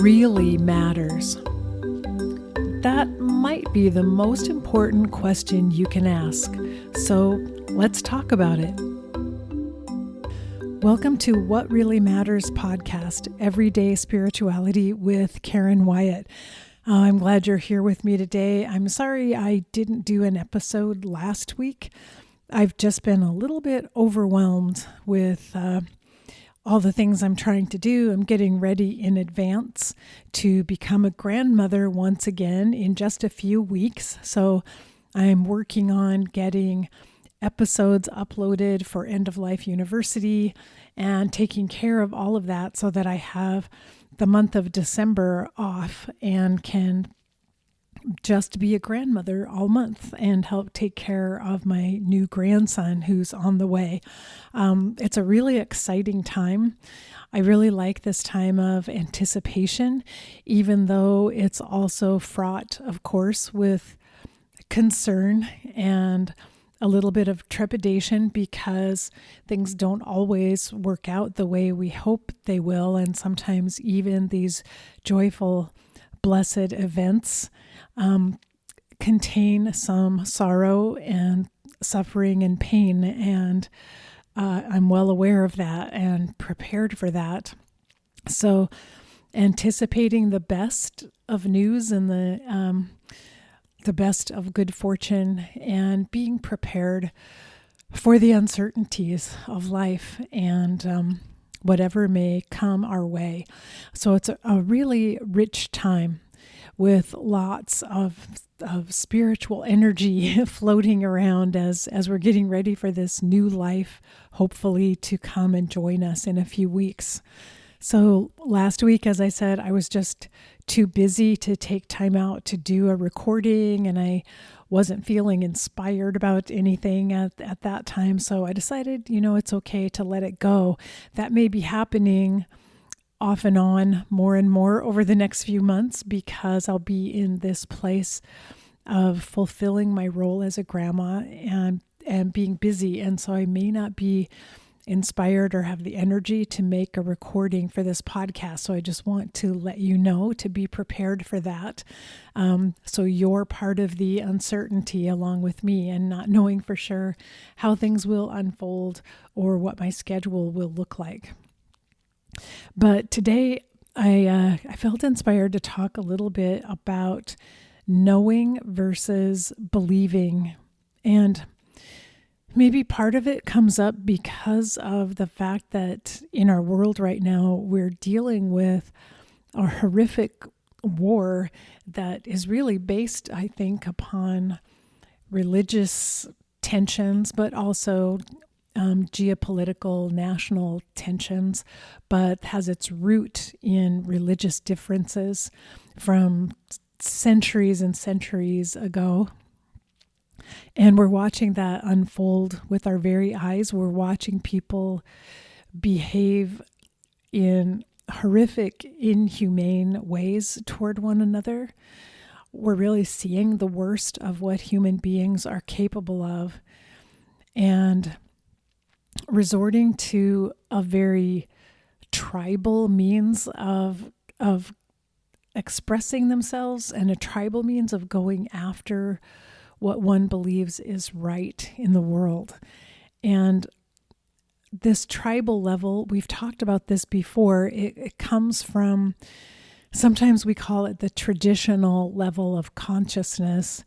really matters? That might be the most important question you can ask. So let's talk about it. Welcome to What Really Matters podcast, Everyday Spirituality with Karen Wyatt. I'm glad you're here with me today. I'm sorry I didn't do an episode last week. I've just been a little bit overwhelmed with all the things I'm trying to do. I'm getting ready in advance to become a grandmother once again in just a few weeks. So I'm working on getting episodes uploaded for End of Life University and taking care of all of that so that I have the month of December off and can just be a grandmother all month and help take care of my new grandson who's on the way. It's a really exciting time. I really like this time of anticipation, even though it's also fraught, of course, with concern and a little bit of trepidation because things don't always work out the way we hope they will. And sometimes even these joyful, blessed events contain some sorrow and suffering and pain, and I'm well aware of that and prepared for that. So anticipating the best of news and the best of good fortune and being prepared for the uncertainties of life and whatever may come our way. So it's a really rich time with lots of spiritual energy floating around as we're getting ready for this new life, hopefully to come and join us in a few weeks. So last week, as I said, I was just too busy to take time out to do a recording, and I wasn't feeling inspired about anything at that time. So I decided, it's okay to let it go. That may be happening off and on more and more over the next few months because I'll be in this place of fulfilling my role as a grandma and being busy. And so I may not be inspired or have the energy to make a recording for this podcast. So I just want to let you know to be prepared for that. So you're part of the uncertainty along with me and not knowing for sure how things will unfold or what my schedule will look like. But today I felt inspired to talk a little bit about knowing versus believing. And maybe part of it comes up because of the fact that in our world right now, we're dealing with a horrific war that is really based, I think, upon religious tensions, but also geopolitical national tensions, but has its root in religious differences from centuries and centuries ago. And we're watching that unfold with our very eyes. We're watching people behave in horrific, inhumane ways toward one another. We're really seeing the worst of what human beings are capable of and resorting to a very tribal means of expressing themselves and a tribal means of going after what one believes is right in the world. And this tribal level, we've talked about this before, it comes from, sometimes we call it the traditional level of consciousness.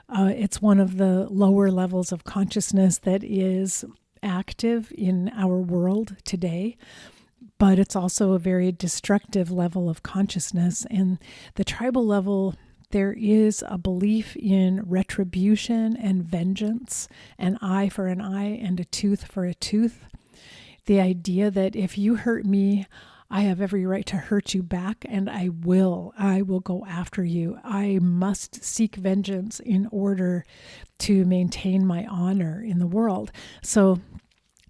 It's one of the lower levels of consciousness that is active in our world today, but it's also a very destructive level of consciousness. And the tribal level, there is a belief in retribution and vengeance, an eye for an eye and a tooth for a tooth. The idea that if you hurt me, I have every right to hurt you back, and I will go after you. I must seek vengeance in order to maintain my honor in the world. So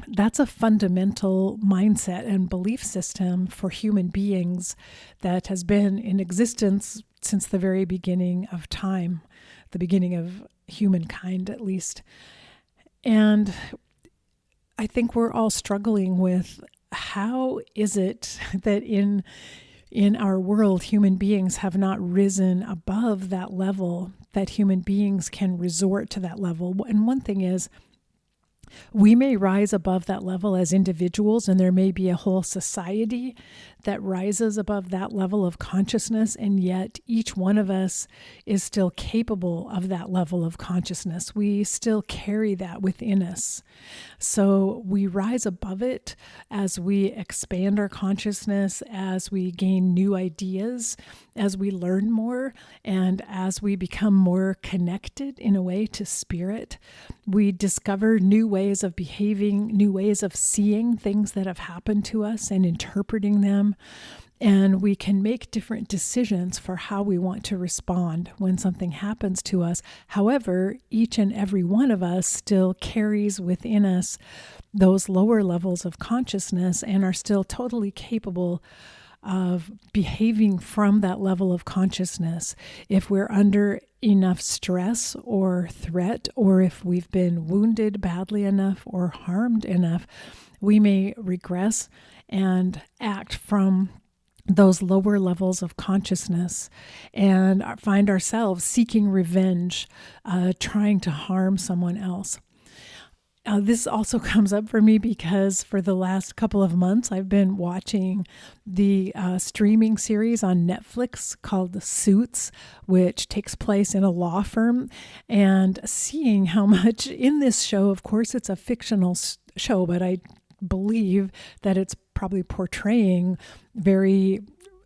that's a fundamental mindset and belief system for human beings that has been in existence since the very beginning of time, the beginning of humankind at least. And I think we're all struggling with how is it that in in our world, human beings have not risen above that level, that human beings can resort to that level. And one thing is, we may rise above that level as individuals, and there may be a whole society that rises above that level of consciousness, and yet each one of us is still capable of that level of consciousness. We still carry that within us. So we rise above it as we expand our consciousness, as we gain new ideas, as we learn more, and as we become more connected in a way to spirit. We discover new ways of behaving, new ways of seeing things that have happened to us and interpreting them. And we can make different decisions for how we want to respond when something happens to us. However, each and every one of us still carries within us those lower levels of consciousness and are still totally capable of behaving from that level of consciousness. If we're under enough stress or threat, or if we've been wounded badly enough or harmed enough, we may regress and act from those lower levels of consciousness and find ourselves seeking revenge, trying to harm someone else. This also comes up for me because for the last couple of months, I've been watching the streaming series on Netflix called Suits, which takes place in a law firm, and seeing how much in this show, of course, it's a fictional show, but I believe that it's probably portraying very,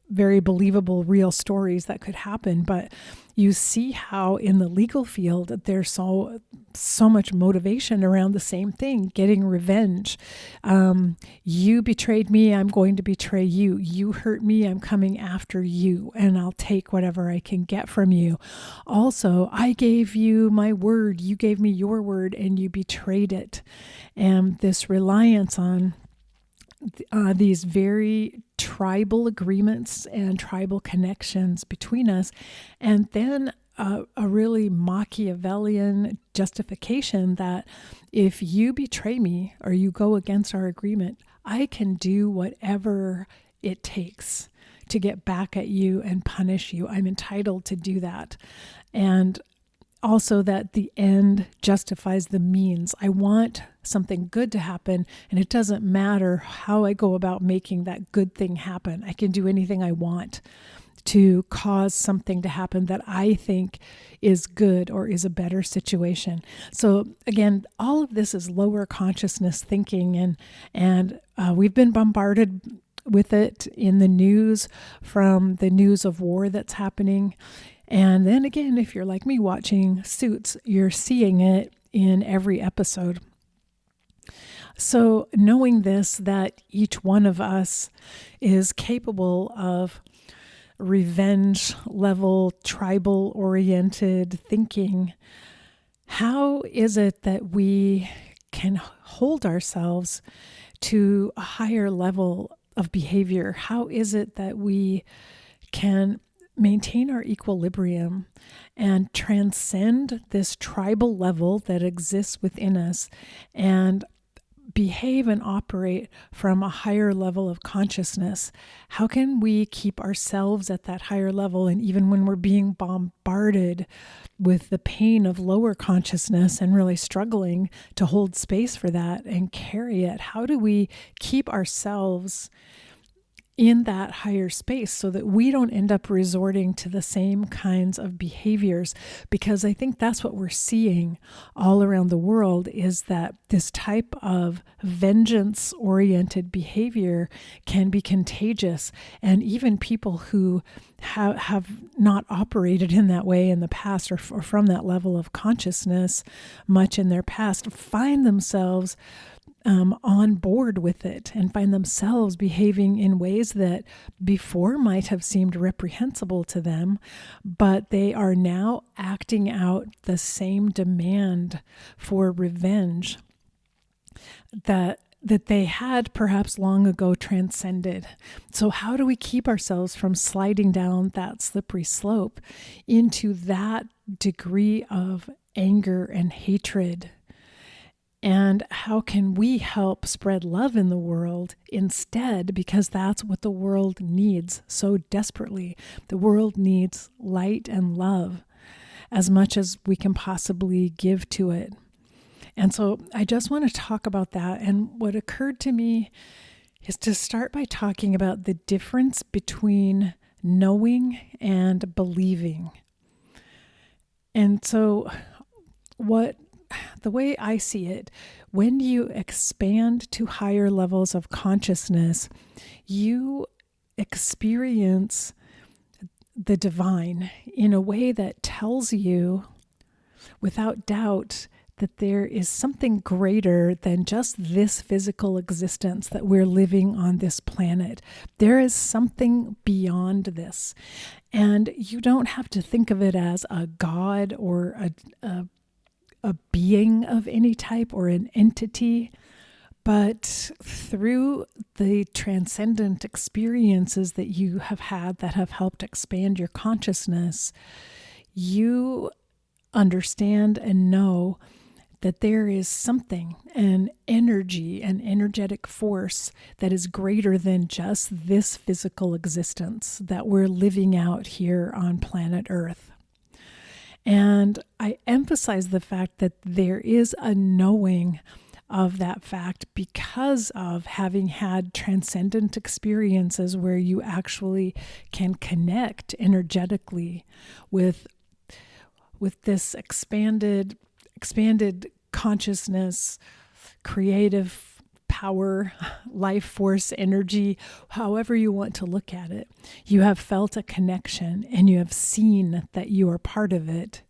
very believable real stories that could happen. But you see how in the legal field there's so much motivation around the same thing, getting revenge. You betrayed me, I'm going to betray you. You hurt me, I'm coming after you, and I'll take whatever I can get from you. Also, I gave you my word, you gave me your word, and you betrayed it. And this reliance on these very tribal agreements and tribal connections between us, and then a really Machiavellian justification that if you betray me or you go against our agreement, I can do whatever it takes to get back at you and punish you. I'm entitled to do that. And also that the end justifies the means. I want something good to happen, and it doesn't matter how I go about making that good thing happen. I can do anything I want to cause something to happen that I think is good or is a better situation. So again, all of this is lower consciousness thinking, and we've been bombarded with it in the news, from the news of war that's happening. And then again, if you're like me watching Suits, you're seeing it in every episode. So knowing this, that each one of us is capable of revenge level, tribal oriented thinking, how is it that we can hold ourselves to a higher level of behavior? How is it that we can maintain our equilibrium and transcend this tribal level that exists within us and behave and operate from a higher level of consciousness? How can we keep ourselves at that higher level? And even when we're being bombarded with the pain of lower consciousness and really struggling to hold space for that and carry it, how do we keep ourselves in that higher space so that we don't end up resorting to the same kinds of behaviors? Because I think that's what we're seeing all around the world, is that this type of vengeance-oriented behavior can be contagious. And even people who have not operated in that way in the past, or from that level of consciousness much in their past, find themselves on board with it and find themselves behaving in ways that before might have seemed reprehensible to them, but they are now acting out the same demand for revenge that they had perhaps long ago transcended. So how do we keep ourselves from sliding down that slippery slope into that degree of anger and hatred And how can we help spread love in the world instead? Because that's what the world needs so desperately. The world needs light and love as much as we can possibly give to it. And so I just want to talk about that. And what occurred to me is to start by talking about the difference between knowing and believing. And so the way I see it, when you expand to higher levels of consciousness, you experience the divine in a way that tells you without doubt that there is something greater than just this physical existence that we're living on this planet. There is something beyond this. And you don't have to think of it as a god or a being of any type or an entity, but through the transcendent experiences that you have had that have helped expand your consciousness, you understand and know that there is something, an energy, an energetic force that is greater than just this physical existence that we're living out here on planet Earth. And I emphasize the fact that there is a knowing of that fact because of having had transcendent experiences where you actually can connect energetically with this expanded consciousness, creative power, life force, energy, however you want to look at it. You have felt a connection and you have seen that you are part of it.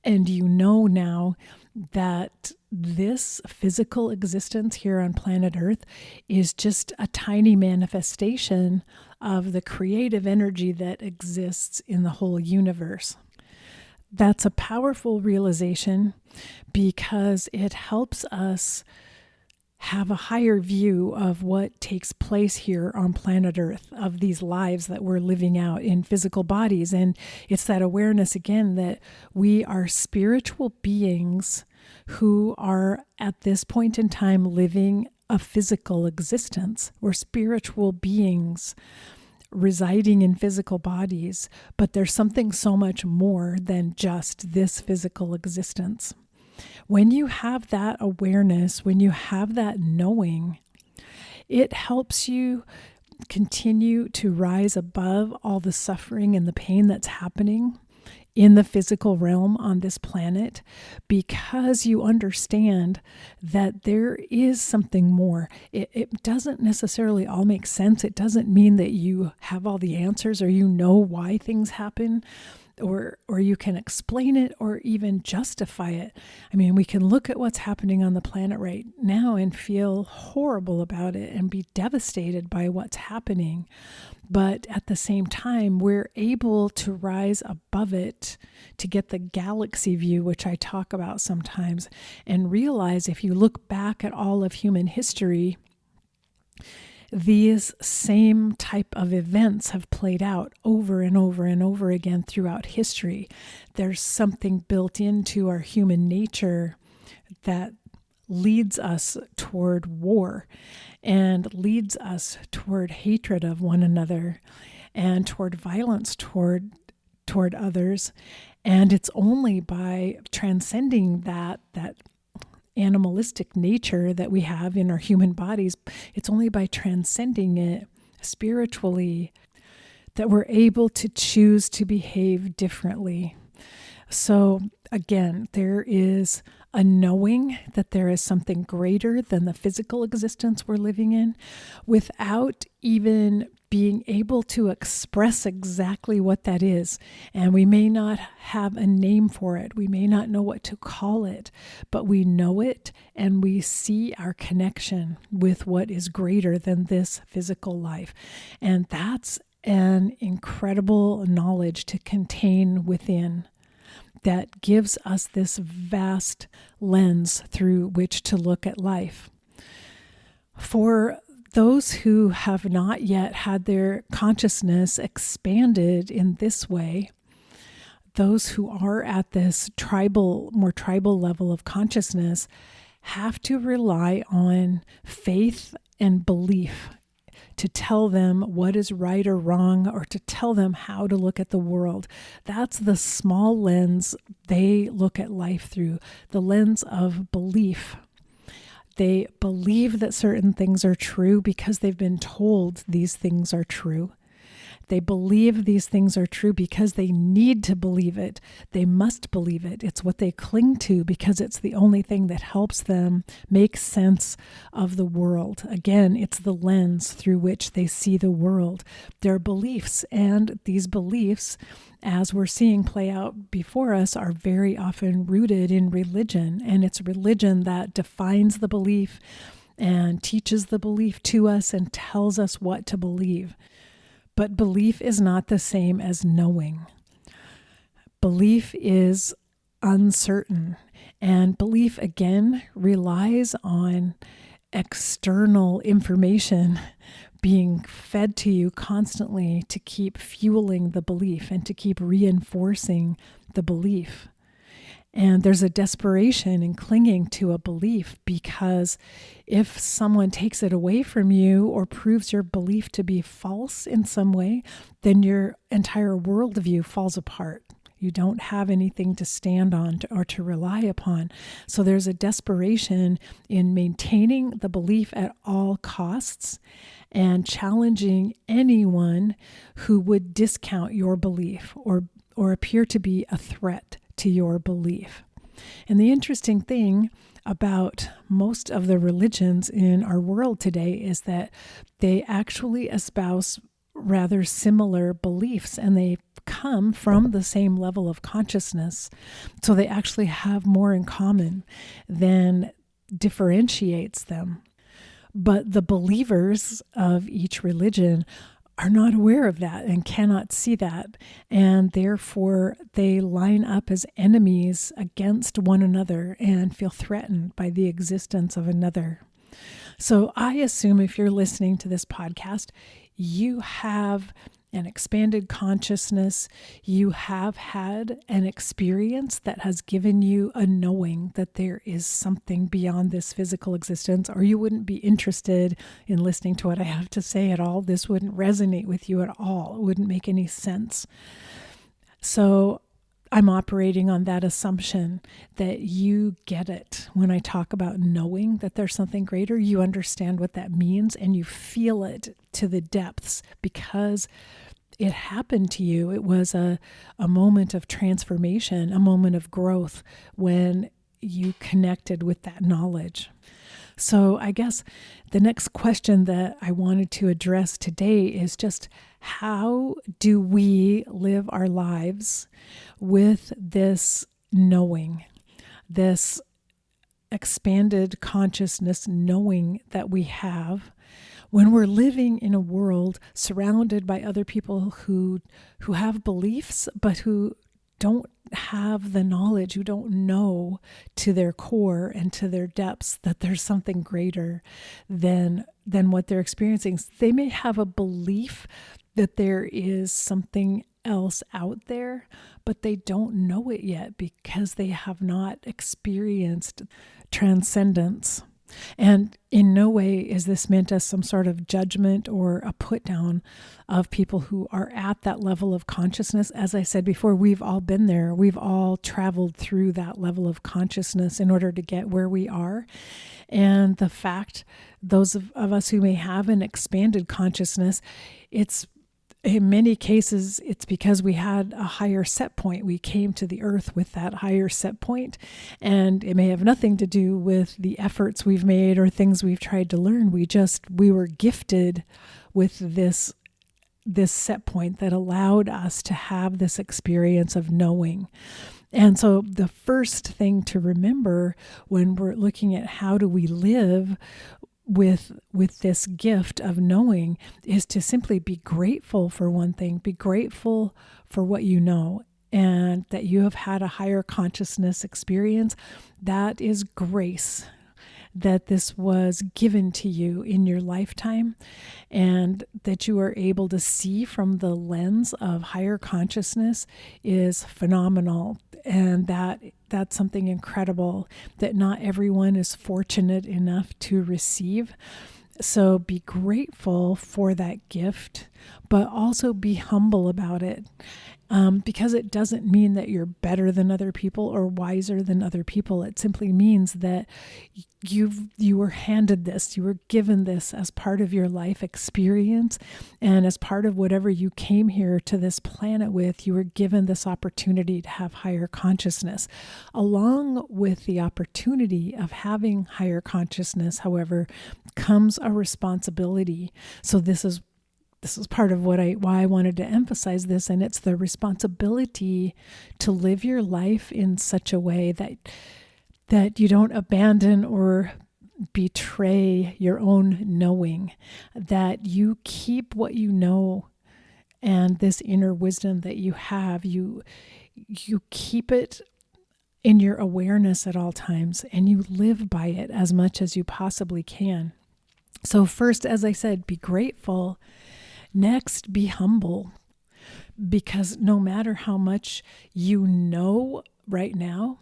And you know now that this physical existence here on planet Earth is just a tiny manifestation of the creative energy that exists in the whole universe. That's a powerful realization because it helps us have a higher view of what takes place here on planet Earth, of these lives that we're living out in physical bodies. And it's that awareness again that we are spiritual beings who are at this point in time living a physical existence. We're spiritual beings residing in physical bodies, but there's something so much more than just this physical existence. When you have that awareness, when you have that knowing, it helps you continue to rise above all the suffering and the pain that's happening in the physical realm on this planet, because you understand that there is something more. It doesn't necessarily all make sense. It doesn't mean that you have all the answers or you know why things happen, or you can explain it or even justify it. I mean, we can look at what's happening on the planet right now and feel horrible about it and be devastated by what's happening. But at the same time, we're able to rise above it to get the galaxy view, which I talk about sometimes, and realize if you look back at all of human history, these same type of events have played out over and over and over again throughout history. There's something built into our human nature that leads us toward war and leads us toward hatred of one another and toward violence toward others. And it's only by transcending that animalistic nature that we have in our human bodies, it's only by transcending it spiritually that we're able to choose to behave differently. So again, there is a knowing that there is something greater than the physical existence we're living in without even being able to express exactly what that is. And we may not have a name for it. We may not know what to call it, but we know it and we see our connection with what is greater than this physical life. And that's an incredible knowledge to contain within that gives us this vast lens through which to look at life. For those who have not yet had their consciousness expanded in this way, those who are at this more tribal level of consciousness have to rely on faith and belief to tell them what is right or wrong, or to tell them how to look at the world. That's the small lens they look at life through, the lens of belief. They believe that certain things are true because they've been told these things are true. They believe these things are true because they need to believe it. They must believe it. It's what they cling to because it's the only thing that helps them make sense of the world. Again, it's the lens through which they see the world. Their beliefs, and these beliefs, as we're seeing play out before us, are very often rooted in religion. And it's religion that defines the belief and teaches the belief to us and tells us what to believe. But belief is not the same as knowing. Belief is uncertain, and belief, again, relies on external information being fed to you constantly to keep fueling the belief and to keep reinforcing the belief. And there's a desperation in clinging to a belief, because if someone takes it away from you or proves your belief to be false in some way, then your entire worldview falls apart. You don't have anything to stand on or to rely upon. So there's a desperation in maintaining the belief at all costs and challenging anyone who would discount your belief or appear to be a threat to your belief. And the interesting thing about most of the religions in our world today is that they actually espouse rather similar beliefs, and they come from the same level of consciousness. So they actually have more in common than differentiates them. But the believers of each religion are not aware of that and cannot see that, and therefore they line up as enemies against one another and feel threatened by the existence of another. So I assume if you're listening to this podcast, you have an expanded consciousness, you have had an experience that has given you a knowing that there is something beyond this physical existence, or you wouldn't be interested in listening to what I have to say at all. This wouldn't resonate with you at all. It wouldn't make any sense. So I'm operating on that assumption that you get it. When I talk about knowing that there's something greater, you understand what that means and you feel it to the depths because it happened to you. It was a moment of transformation, a moment of growth when you connected with that knowledge. So I guess the next question that I wanted to address today is just, how do we live our lives with this knowing, this expanded consciousness knowing that we have when we're living in a world surrounded by other people who have beliefs, but who don't have the knowledge, who don't know to their core and to their depths that there's something greater than what they're experiencing. They may have a belief that there is something else out there, but they don't know it yet because they have not experienced transcendence. And in no way is this meant as some sort of judgment or a put down of people who are at that level of consciousness. As I said before, we've all been there. We've all traveled through that level of consciousness in order to get where we are. And the fact, those of us who may have an expanded consciousness, it's in many cases, it's because we had a higher set point. We came to the earth with that higher set point, and it may have nothing to do with the efforts we've made or things we've tried to learn. We were gifted with this set point that allowed us to have this experience of knowing. And so the first thing to remember when we're looking at how do we live with this gift of knowing is to simply be grateful for one thing. Be grateful for what you know, and that you have had a higher consciousness experience. That is grace. that this was given to you in your lifetime, and that you are able to see from the lens of higher consciousness is phenomenal. And that's something incredible that not everyone is fortunate enough to receive. So be grateful for that gift, but also be humble about it. Because it doesn't mean that you're better than other people or wiser than other people. It simply means that you were handed this, you were given this as part of your life experience, and as part of whatever you came here to this planet with. You were given this opportunity to have higher consciousness. Along with the opportunity of having higher consciousness, however, comes a responsibility. So this is part of why I wanted to emphasize this, and it's the responsibility to live your life in such a way that you don't abandon or betray your own knowing, that you keep what you know and this inner wisdom that you have, you keep it in your awareness at all times, and you live by it as much as you possibly can. So first, as I said, be grateful. Next, be humble, because no matter how much you know right now,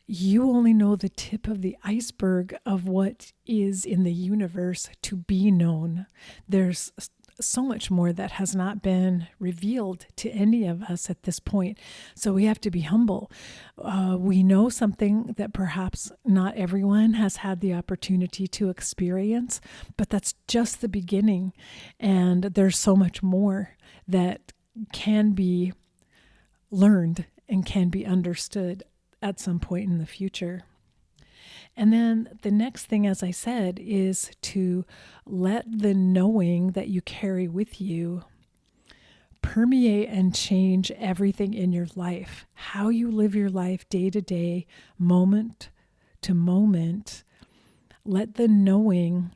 you only know the tip of the iceberg of what is in the universe to be known. There's so much more that has not been revealed to any of us at this point. So we have to be humble. We know something that perhaps not everyone has had the opportunity to experience, but that's just the beginning. And there's so much more that can be learned and can be understood at some point in the future. And then the next thing, as I said, is to let the knowing that you carry with you permeate and change everything in your life. How you live your life day to day, moment to moment. Let the knowing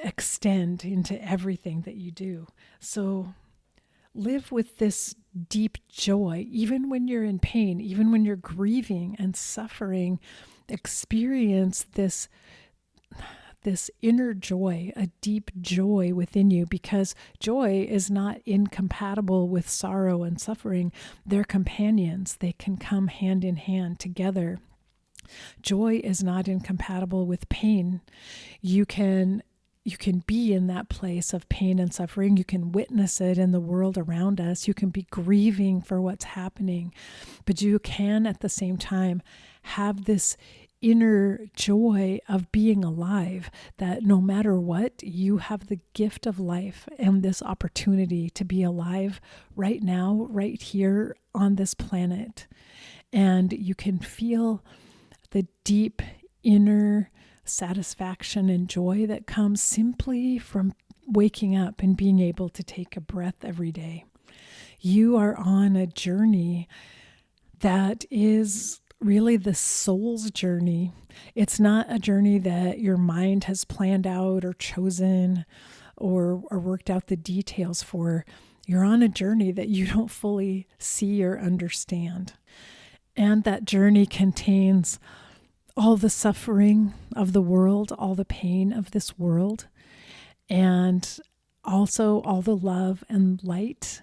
extend into everything that you do. So live with this deep joy, even when you're in pain, even when you're grieving and suffering. Experience this inner joy, a deep joy within you, because joy is not incompatible with sorrow and suffering. They're companions. They can come hand in hand together. Joy is not incompatible with pain. You can be in that place of pain and suffering. You can witness it in the world around us. You can be grieving for what's happening, but you can at the same time have this inner joy of being alive, that no matter what, you have the gift of life and this opportunity to be alive right now, right here on this planet. And you can feel the deep inner satisfaction and joy that comes simply from waking up and being able to take a breath every day. You are on a journey that is really the soul's journey. It's not a journey that your mind has planned out or chosen or worked out the details for. You're on a journey that you don't fully see or understand. And that journey contains all the suffering of the world, all the pain of this world, and also all the love and light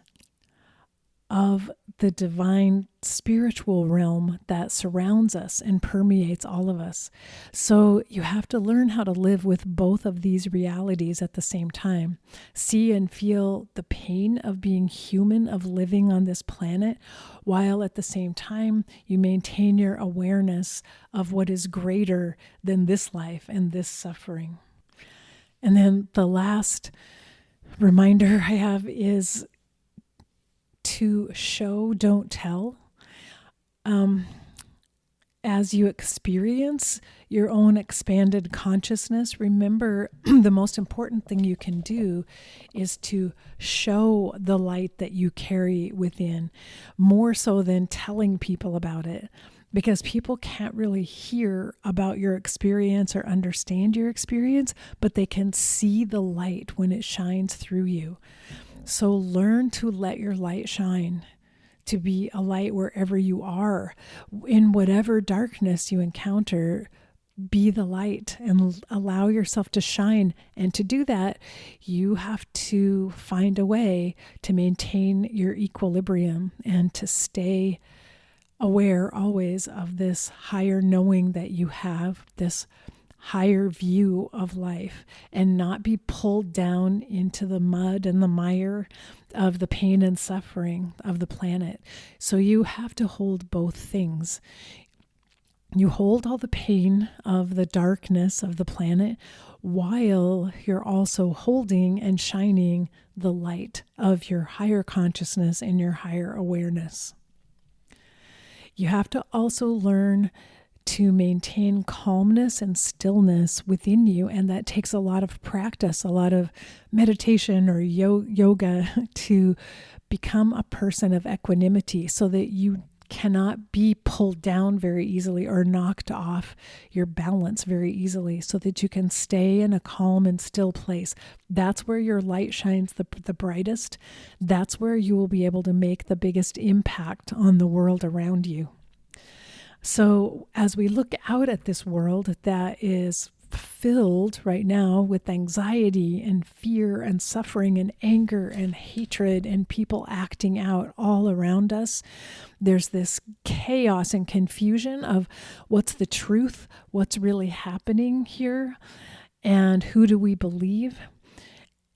of the divine spiritual realm that surrounds us and permeates all of us. So you have to learn how to live with both of these realities at the same time. See and feel the pain of being human, of living on this planet, while at the same time you maintain your awareness of what is greater than this life and this suffering. And then the last reminder I have is to show, don't tell. As you experience your own expanded consciousness, remember the most important thing you can do is to show the light that you carry within, more so than telling people about it, because people can't really hear about your experience or understand your experience, but they can see the light when it shines through you. So learn to let your light shine, to be a light wherever you are. In whatever darkness you encounter, be the light and allow yourself to shine. And to do that, you have to find a way to maintain your equilibrium and to stay aware always of this higher knowing that you have, this higher view of life, and not be pulled down into the mud and the mire of the pain and suffering of the planet. So you have to hold both things. You hold all the pain of the darkness of the planet while you're also holding and shining the light of your higher consciousness and your higher awareness. You have to also learn to maintain calmness and stillness within you, and that takes a lot of practice, a lot of meditation or yoga to become a person of equanimity so that you cannot be pulled down very easily or knocked off your balance very easily, so that you can stay in a calm and still place. That's where your light shines the brightest. That's where you will be able to make the biggest impact on the world around you. So as we look out at this world that is filled right now with anxiety and fear and suffering and anger and hatred and people acting out all around us, there's this chaos and confusion of what's the truth, what's really happening here, and who do we believe?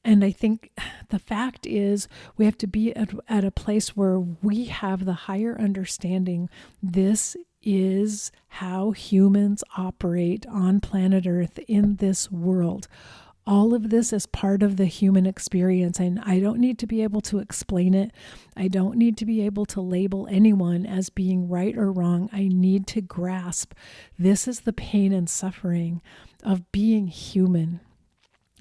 And I think the fact is we have to be at a place where we have the higher understanding. This is how humans operate on planet Earth in this world. All of this is part of the human experience, and I don't need to be able to explain it. I don't need to be able to label anyone as being right or wrong. I need to grasp this is the pain and suffering of being human.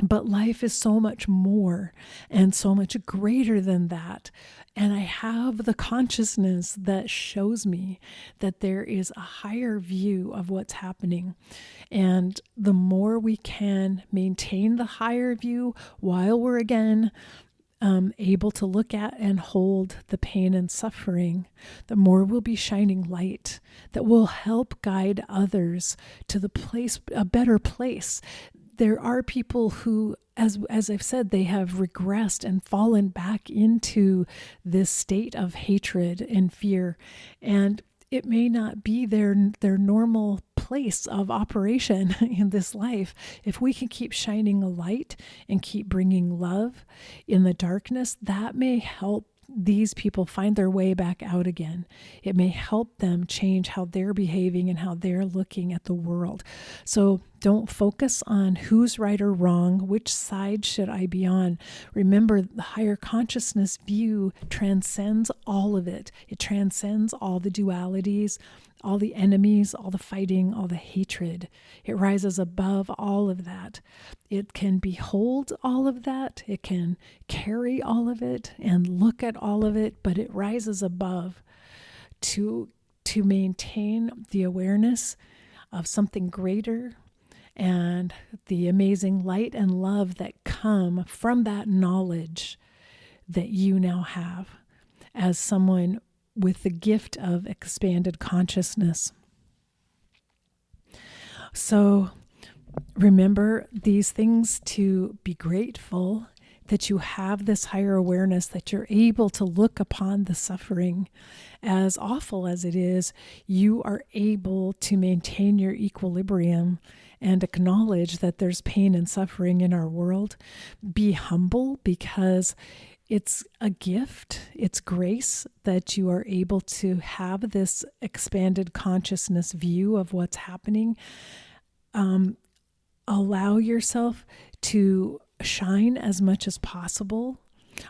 But life is so much more and so much greater than that. And I have the consciousness that shows me that there is a higher view of what's happening. And the more we can maintain the higher view while we're again able to look at and hold the pain and suffering, the more we'll be shining light that will help guide others to the place, a better place. There are people who, as I've said, they have regressed and fallen back into this state of hatred and fear. And it may not be their normal place of operation in this life. If we can keep shining a light and keep bringing love in the darkness, that may help these people find their way back out again. It may help them change how they're behaving and how they're looking at the world. So don't focus on who's right or wrong, which side should I be on. Remember, the higher consciousness view transcends all of it. It transcends all the dualities, all the enemies, all the fighting, all the hatred. It rises above all of that. It can behold all of that. It can carry all of it and look at all of it, but it rises above to maintain the awareness of something greater and the amazing light and love that come from that knowledge that you now have as someone with the gift of expanded consciousness. So remember these things, to be grateful that you have this higher awareness, that you're able to look upon the suffering, as awful as it is. You are able to maintain your equilibrium and acknowledge that there's pain and suffering in our world. Be humble, because it's a gift, it's grace that you are able to have this expanded consciousness view of what's happening. Allow yourself to shine as much as possible.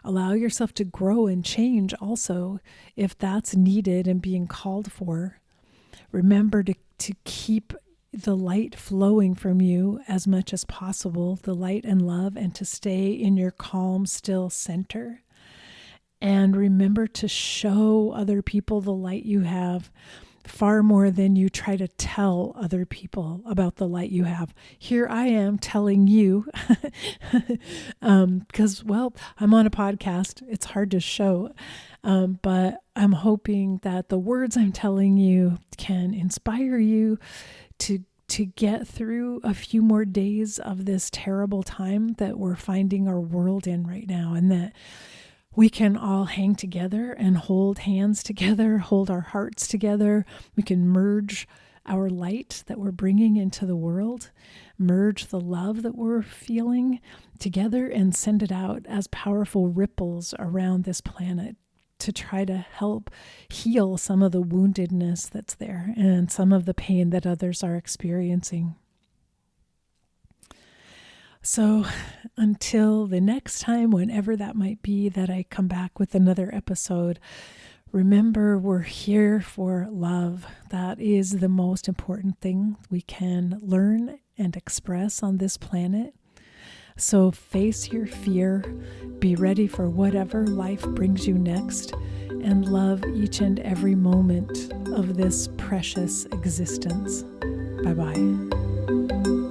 Allow yourself to grow and change also if that's needed and being called for. Remember to keep the light flowing from you as much as possible, the light and love, and to stay in your calm, still center. And remember to show other people the light you have far more than you try to tell other people about the light you have. Here I am telling you, because, well, I'm on a podcast. It's hard to show, but I'm hoping that the words I'm telling you can inspire you to to get through a few more days of this terrible time that we're finding our world in right now, and that we can all hang together and hold hands together, hold our hearts together. We can merge our light that we're bringing into the world, merge the love that we're feeling together, and send it out as powerful ripples around this planet to try to help heal some of the woundedness that's there and some of the pain that others are experiencing. So until the next time, whenever that might be, that I come back with another episode, remember, we're here for love. That is the most important thing we can learn and express on this planet. So face your fear, be ready for whatever life brings you next, and love each and every moment of this precious existence. Bye-bye.